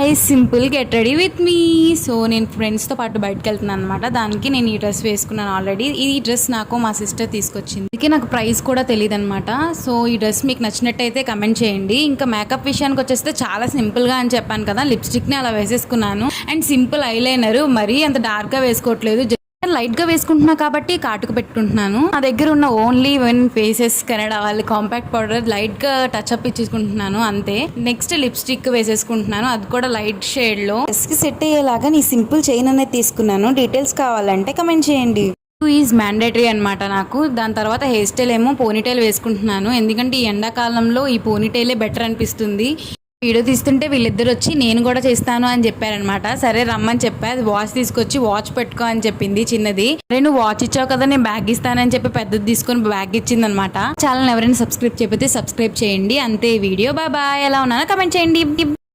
Guys, simple get ready with me. So నేను ఫ్రెండ్స్తో పాటు బయటకు వెళ్తున్నాను అనమాట. దానికి నేను ఈ డ్రెస్ వేసుకున్నాను ఆల్రెడీ. ఈ డ్రెస్ నాకు మా సిస్టర్ తీసుకొచ్చింది. అందుకే నాకు ప్రైస్ కూడా తెలియదు అనమాట. సో ఈ డ్రెస్ మీకు నచ్చినట్టయితే కమెంట్ చేయండి. ఇంకా మేకప్ విషయానికి వచ్చేస్తే చాలా సింపుల్గా అని చెప్పాను కదా, లిప్స్టిక్ని అలా వేసేసుకున్నాను. అండ్ సింపుల్ ఐలైనర్, మరీ అంత డార్క్గా వేసుకోవట్లేదు, లైట్ గా వేసుకుంటున్నా కాబట్టి కాటుకు పెట్టుకుంటున్నాను. నా దగ్గర ఉన్న ఓన్లీ వన్ ఫేసెస్ కెనడా వాళ్ళ కాంపాక్ట్ పౌడర్ లైట్ గా టచ్ అప్ ఇచ్చేసుకుంటున్నాను అంతే. నెక్స్ట్ లిప్స్టిక్ వేసేసుకుంటున్నాను, అది కూడా లైట్ షేడ్ లో. డ్రెస్ కి సెట్ అయ్యేలాగా నీ సింపుల్ చైన్ అనేది తీసుకున్నాను. డీటెయిల్స్ కావాలంటే కమెంట్ చేయండి. ఈజ్ మ్యాండేటరీ అనమాట నాకు. దాని తర్వాత హెయిర్ స్టైల్ ఏమో పోనీటైల్ వేసుకుంటున్నాను, ఎందుకంటే ఈ ఎండాకాలంలో ఈ పోనీటైలే బెటర్ అనిపిస్తుంది. వీడియో తీస్తుంటే వీళ్ళిద్దరు వచ్చి నేను కూడా చేస్తాను అని చెప్పారనమాట. సరే రమ్మని చెప్పా. అది వాచ్ తీసుకొచ్చి వాచ్ పెట్టుకో అని చెప్పింది చిన్నది. అరే నువ్వు వాచ్ ఇచ్చావు కదా, నేను బ్యాగ్ ఇస్తానని చెప్పి పెద్దది తీసుకొని బ్యాగ్ ఇచ్చింది అనమాట. ఛానల్ ఎవరైనా సబ్స్క్రైబ్ చేయకపోతే సబ్స్క్రైబ్ చేయండి. అంతే వీడియో. Bye bye. ఎలా ఉన్నానో కమెంట్ చేయండి.